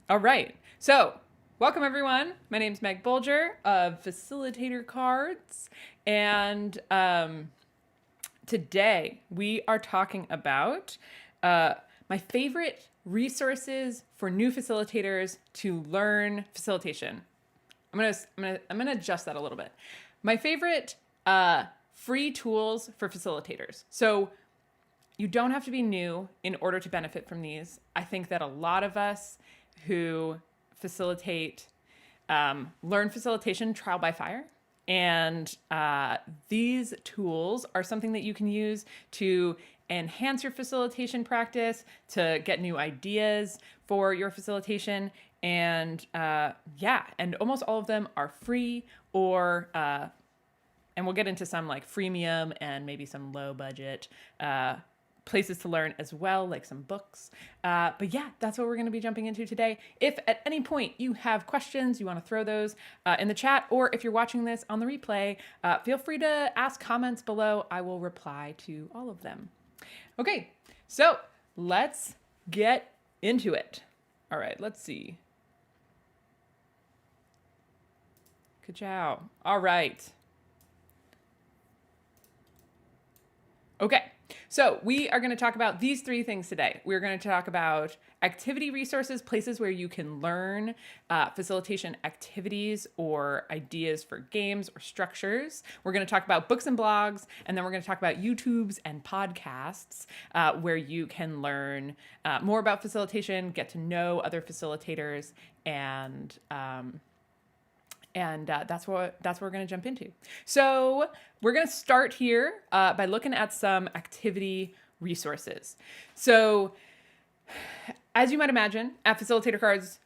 All right. So, welcome everyone. My name's Meg Bulger of Facilitator Cards. And today we are talking about my favorite resources for new facilitators to learn facilitation. I'm gonna adjust that a little bit. My favorite free tools for facilitators. So you don't have to be new in order to benefit from these. I think that a lot of us who facilitate learn facilitation trial by fire. And these tools are something that you can use to enhance your facilitation practice, to get new ideas for your facilitation. And and almost all of them are free or and we'll get into some like freemium and maybe some low budget places to learn as well, like some books. But yeah, that's what we're going to be jumping into today. If at any point you have questions, you want to throw those in the chat, or if you're watching this on the replay, feel free to ask comments below. I will reply to all of them. Okay, so let's get into it. All right, let's see. Ka-chow. All right. Okay. So we are going to talk about these three things today. We're going to talk about activity resources, places where you can learn facilitation activities or ideas for games or structures. We're going to talk about books and blogs, and then we're going to talk about YouTubes and podcasts where you can learn more about facilitation, get to know other facilitators, and that's what we're going to jump into. So we're going to start here by looking at some activity resources. So as you might imagine, at Facilitator Cards,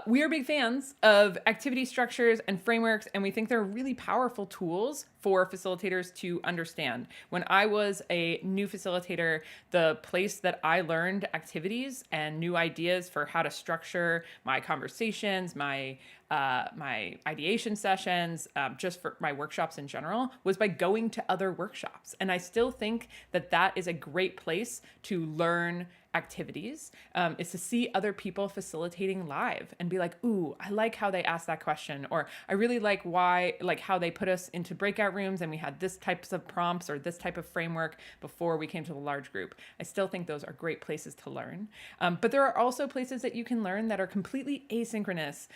we are big fans of activity structures and frameworks, and we think they're really powerful tools for facilitators to understand. When I was a new facilitator, the place that I learned activities and new ideas for how to structure my conversations, my ideation sessions, just for my workshops in general, was by going to other workshops. And I still think that that is a great place to learn activities, is to see other people facilitating live and be like, ooh, I like how they asked that question, or I really like how they put us into breakout rooms and we had this types of prompts or this type of framework before we came to the large group. I still think those are great places to learn. But there are also places that you can learn that are completely asynchronous,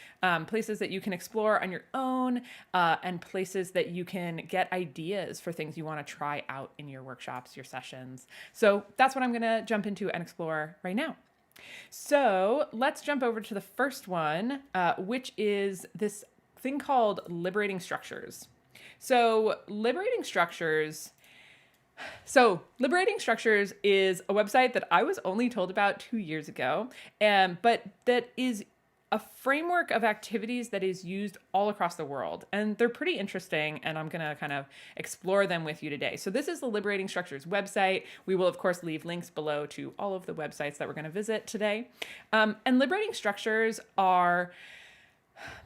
places that you can explore on your own, and places that you can get ideas for things you want to try out in your workshops, your sessions. So that's what I'm going to jump into and explore right now. So let's jump over to the first one, which is this thing called Liberating Structures. So Liberating Structures is a website that I was only told about 2 years ago, but that is a framework of activities that is used all across the world. And they're pretty interesting, and I'm going to kind of explore them with you today. So this is the Liberating Structures website. We will, of course, leave links below to all of the websites that we're going to visit today. And Liberating Structures are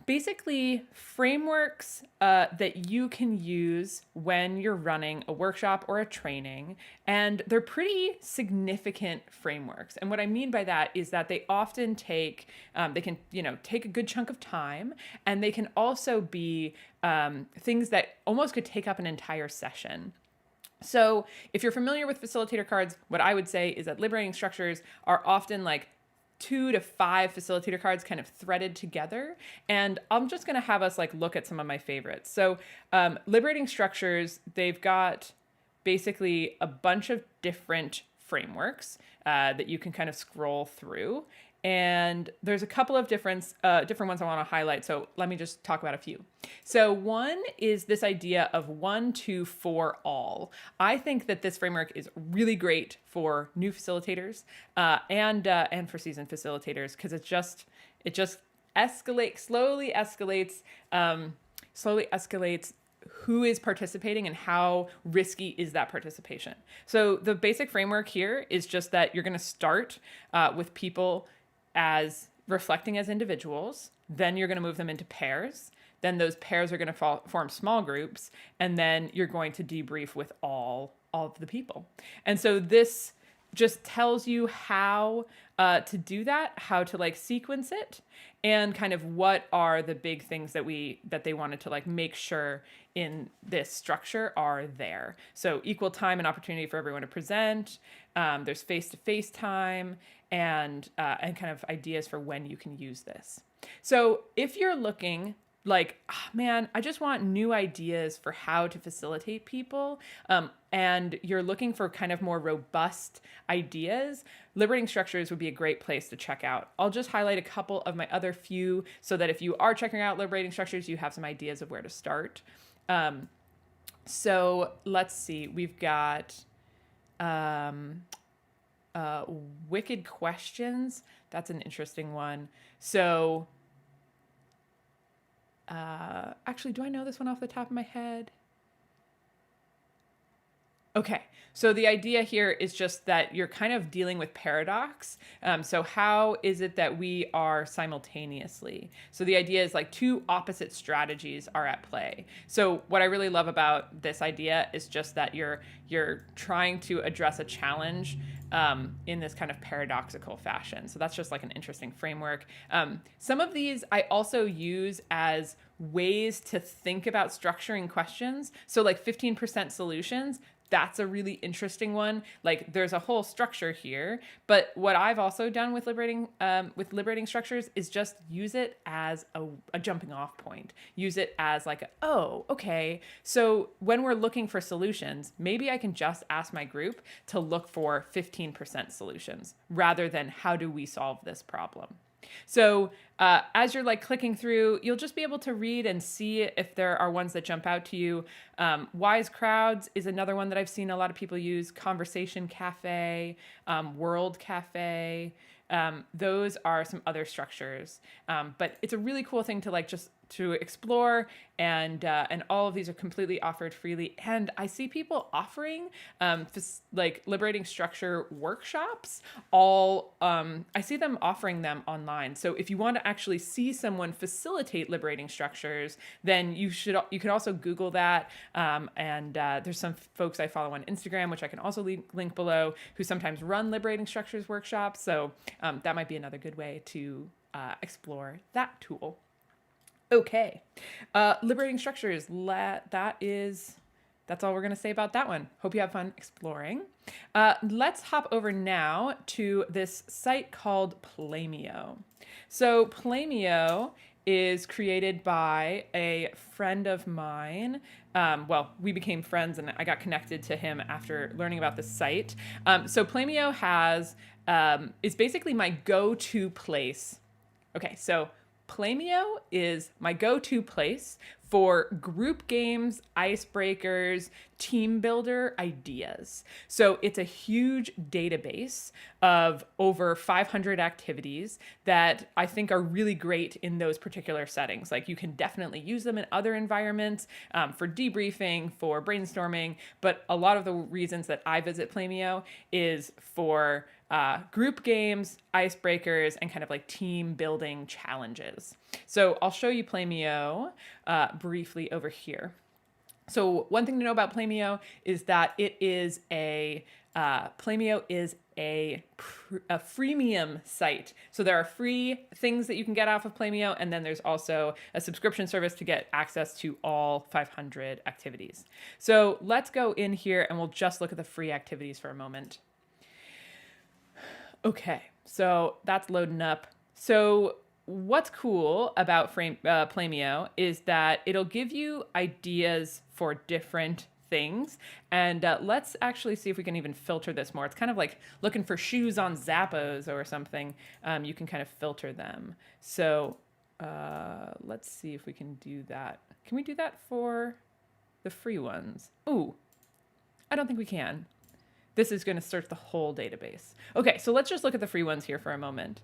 basically frameworks that you can use when you're running a workshop or a training, and they're pretty significant frameworks. And what I mean by that is that they often take take a good chunk of time, and they can also be things that almost could take up an entire session. So if you're familiar with Facilitator Cards, what I would say is that Liberating Structures are often like 2 to 5 facilitator cards kind of threaded together. And I'm just going to have us like look at some of my favorites. So Liberating Structures, they've got basically a bunch of different frameworks that you can kind of scroll through. And there's a couple of different ones I want to highlight. So let me just talk about a few. So one is this idea of 1, 2, 4, all. I think that this framework is really great for new facilitators and for seasoned facilitators, because it just slowly escalates who is participating and how risky is that participation. So the basic framework here is just that you're going to start with people as reflecting as individuals, then you're going to move them into pairs, then those pairs are going to form small groups, and then you're going to debrief with all of the people. And so this just tells you how to do that, how to like sequence it, and kind of what are the big things that they wanted to like make sure in this structure are there. So equal time and opportunity for everyone to present. There's face-to-face time, and kind of ideas for when you can use this. So if you're looking like, oh, man, I just want new ideas for how to facilitate people, and you're looking for kind of more robust ideas, Liberating Structures would be a great place to check out. I'll just highlight a couple of my other few so that if you are checking out Liberating Structures, you have some ideas of where to start. So let's see, we've got Wicked Questions. That's an interesting one. So actually, do I know this one off the top of my head? Okay, so the idea here is just that you're kind of dealing with paradox. So how is it that we are simultaneously? So the idea is like two opposite strategies are at play. So what I really love about this idea is just that you're trying to address a challenge in this kind of paradoxical fashion. So that's just like an interesting framework. Some of these I also use as ways to think about structuring questions. So like 15% solutions, that's a really interesting one. Like there's a whole structure here, but what I've also done with liberating structures is just use it as a jumping off point. Use it as like, oh, okay. So when we're looking for solutions, maybe I can just ask my group to look for 15% solutions rather than how do we solve this problem? So as you're like clicking through, you'll just be able to read and see if there are ones that jump out to you. Wise Crowds is another one that I've seen a lot of people use. Conversation Cafe, World Cafe. Those are some other structures. But it's a really cool thing to like just to explore, and all of these are completely offered freely. And I see people offering like liberating structure workshops. I see them offering them online. So if you want to actually see someone facilitate liberating structures, then you could also Google that. There's some folks I follow on Instagram, which I can also link below, who sometimes run liberating structures workshops. So that might be another good way to explore that tool. Okay, liberating structures. That's all we're going to say about that one. Hope you have fun exploring. Let's hop over now to this site called Playmeo. So Playmeo is created by a friend of mine. Well, we became friends and I got connected to him after learning about this site. So Playmeo is basically my go-to place. Okay, so Playmeo is my go-to place for group games, icebreakers, team builder ideas. So it's a huge database of over 500 activities that I think are really great in those particular settings. Like you can definitely use them in other environments for debriefing, for brainstorming, but a lot of the reasons that I visit Playmeo is for group games, icebreakers, and kind of like team building challenges. So I'll show you Playmeo briefly over here. So one thing to know about Playmeo is that it is Playmeo is a freemium site. So there are free things that you can get off of Playmeo, and then there's also a subscription service to get access to all 500 activities. So let's go in here and we'll just look at the free activities for a moment. Okay, so that's loading up. So what's cool about Playmeo is that it'll give you ideas for different things. And let's actually see if we can even filter this more. It's kind of like looking for shoes on Zappos or something. You can kind of filter them. So let's see if we can do that. Can we do that for the free ones? Ooh, I don't think we can. This is going to search the whole database. Okay, so let's just look at the free ones here for a moment.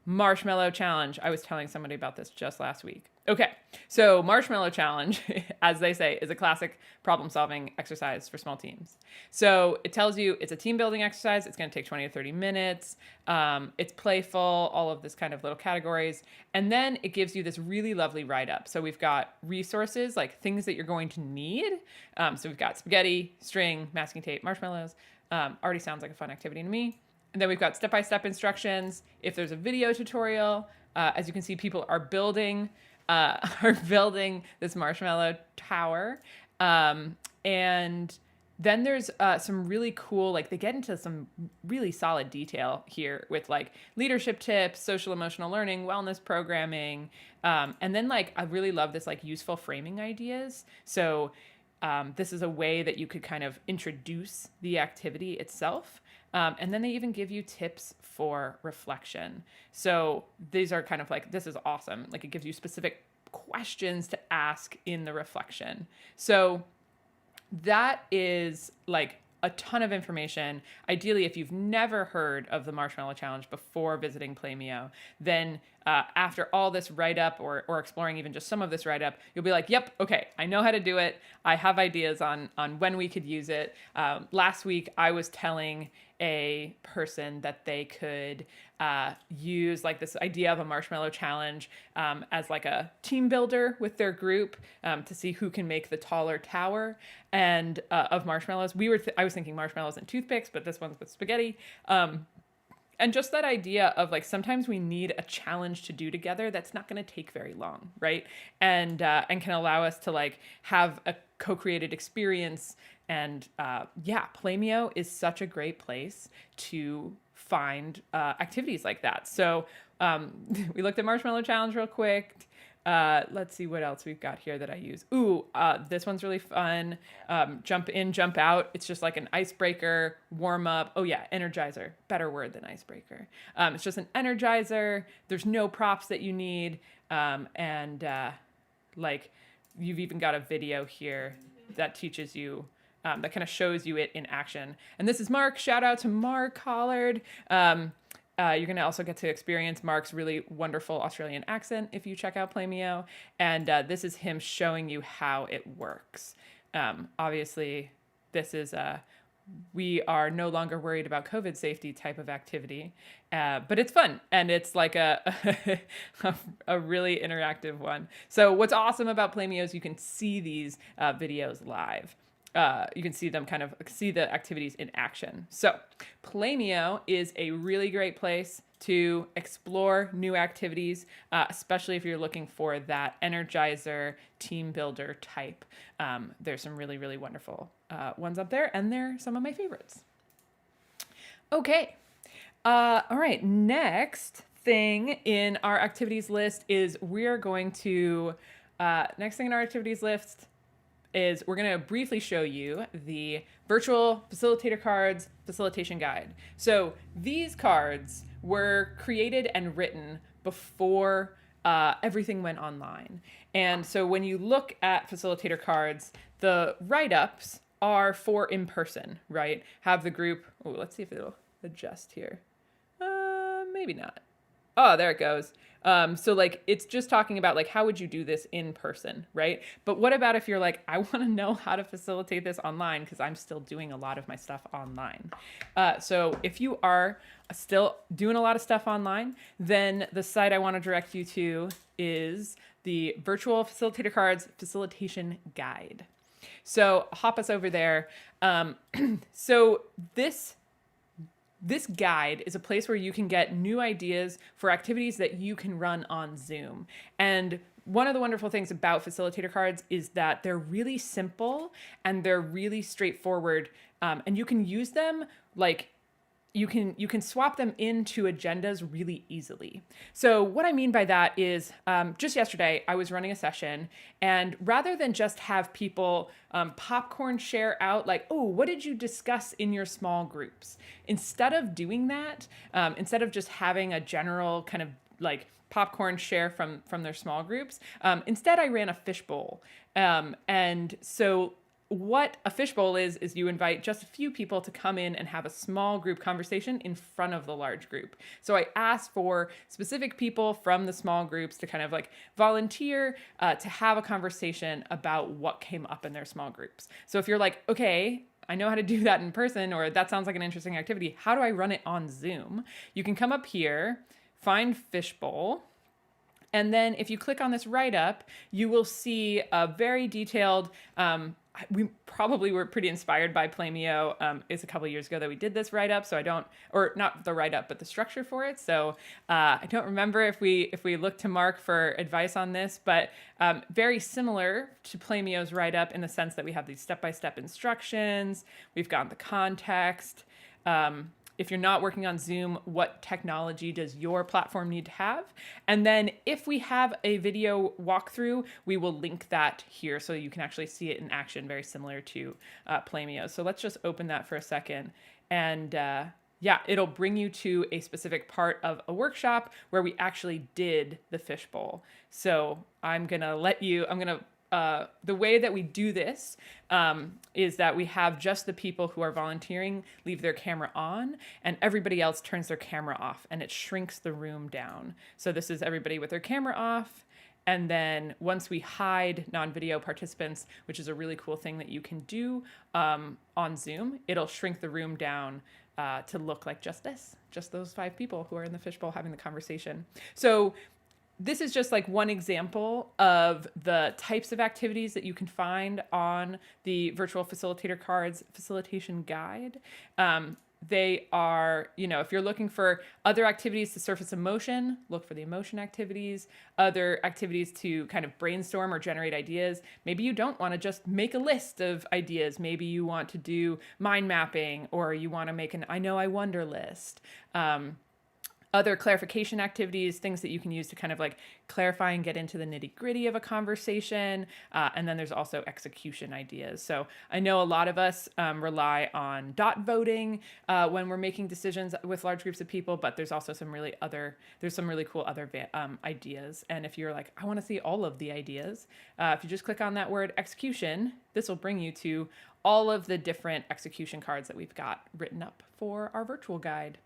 Marshmallow challenge. I was telling somebody about this just last week. Okay, so Marshmallow Challenge, as they say, is a classic problem solving exercise for small teams. So it tells you it's a team building exercise. It's going to take 20 to 30 minutes. It's playful, all of this kind of little categories. And then it gives you this really lovely write up. So we've got resources, like things that you're going to need. So we've got spaghetti, string, masking tape, marshmallows. Already sounds like a fun activity to me. And then we've got step by step instructions. If there's a video tutorial, as you can see, people are building this marshmallow tower. And then there's some really cool, like they get into some really solid detail here with like leadership tips, social emotional learning, wellness programming. And then like, I really love this like useful framing ideas. So this is a way that you could kind of introduce the activity itself. And then they even give you tips for reflection. So these are kind of like, this is awesome. Like it gives you specific questions to ask in the reflection. So that is like a ton of information. Ideally, if you've never heard of the Marshmallow Challenge before visiting Playmeo, then after all this write-up or exploring even just some of this write-up, you'll be like, yep, okay, I know how to do it. I have ideas on when we could use it. Last week, I was telling a person that they could use like this idea of a marshmallow challenge as like a team builder with their group to see who can make the taller tower and of marshmallows. I was thinking marshmallows and toothpicks, but this one's with spaghetti. And just that idea of like sometimes we need a challenge to do together that's not going to take very long, right? And can allow us to like have a co-created experience. And Playmeo is such a great place to find activities like that. So we looked at Marshmallow Challenge real quick. Let's see what else we've got here that I use. This one's really fun. Jump in, jump out. It's just like an icebreaker, warm up. Oh yeah, energizer. Better word than icebreaker. It's just an energizer. There's no props that you need. Like you've even got a video here that teaches you, that kind of shows you it in action. And this is Mark. Shout out to Mark Hollard. You're going to also get to experience Mark's really wonderful Australian accent if you check out Playmeo. And this is him showing you how it works. Obviously, this is we are no longer worried about COVID safety type of activity, but it's fun. And it's like a really interactive one. So what's awesome about Playmeo is you can see these videos live. You can see them see the activities in action. So Playmeo is a really great place to explore new activities, especially if you're looking for that energizer team builder type. There's some really, really wonderful ones up there, and they're some of my favorites. Okay. All right. Next thing in our activities list is we're going to, next thing in our activities list is we're going to briefly show you the virtual facilitator cards facilitation guide. So these cards were created and written before everything went online. And so when you look at facilitator cards, the write-ups are for in person, right? Have the group, let's see if it'll adjust here. Maybe not. Oh, there it goes. So like, it's just talking about like, how would you do this in person, right? But what about if you're like, I want to know how to facilitate this online because I'm still doing a lot of my stuff online. So if you are still doing a lot of stuff online, then the site I want to direct you to is the Virtual Facilitator Cards Facilitation Guide. So hop us over there. So this guide is a place where you can get new ideas for activities that you can run on Zoom. And one of the wonderful things about facilitator cards is that they're really simple and they're really straightforward. And you can use them like you can swap them into agendas really easily. So what I mean by that is just yesterday I was running a session, and rather than just have people popcorn share out like, oh, what did you discuss in your small groups? Instead of doing that, instead of just having a general kind of like popcorn share from their small groups, instead I ran a fishbowl. And so what a fishbowl is you invite just a few people to come in and have a small group conversation in front of the large group. So I asked for specific people from the small groups to kind of like volunteer to have a conversation about what came up in their small groups. So if you're like, okay, I know how to do that in person, or that sounds like an interesting activity, how do I run it on Zoom? You can come up here, find fishbowl, and then if you click on this write-up, you will see a very detailed, we probably were pretty inspired by Playmeo. It's a couple years ago that we did this write-up, so I don't, or not the write-up, but the structure for it. So I don't remember if we looked to Mark for advice on this, but very similar to Playmeo's write-up in the sense that we have these step-by-step instructions, we've got the context, if you're not working on Zoom, what technology does your platform need to have? And then if we have a video walkthrough, we will link that here so you can actually see it in action, very similar to Playmeo. So let's just open that for a second. And yeah, it'll bring you to a specific part of a workshop where we actually did the fishbowl. So I'm gonna let you, the way that we do this is that we have just the people who are volunteering leave their camera on and everybody else turns their camera off, and it shrinks the room down. So this is everybody with their camera off. And then once we hide non-video participants, which is a really cool thing that you can do on Zoom, it'll shrink the room down to look like just those 5 people who are in the fishbowl having the conversation. So this is just like one example of the types of activities that you can find on the virtual facilitator cards facilitation guide. They are, if you're looking for other activities to surface emotion, look for the emotion activities, other activities to kind of brainstorm or generate ideas. Maybe you don't want to just make a list of ideas. Maybe you want to do mind mapping, or you want to make an I know I wonder list. Other clarification activities, things that you can use to kind of like clarify and get into the nitty gritty of a conversation. And then there's also execution ideas. So I know a lot of us rely on dot voting when we're making decisions with large groups of people, but there's also some really cool other ideas. And if you're like, I want to see all of the ideas, if you just click on that word execution, this will bring you to all of the different execution cards that we've got written up for our virtual guide.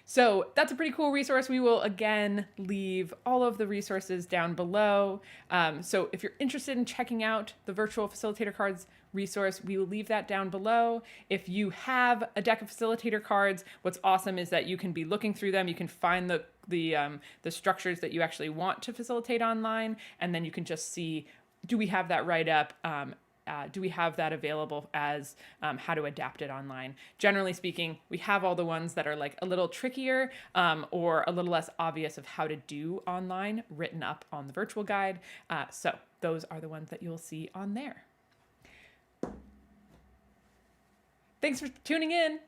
So that's a pretty cool resource. We will, again, leave all of the resources down below. So if you're interested in checking out the Virtual Facilitator Cards resource, we will leave that down below. If you have a deck of facilitator cards, what's awesome is that you can be looking through them. You can find the structures that you actually want to facilitate online, and then you can just see, do we have that right up? Do we have that available as how to adapt it online? Generally speaking, we have all the ones that are like a little trickier or a little less obvious of how to do online written up on the virtual guide. So those are the ones that you'll see on there. Thanks for tuning in.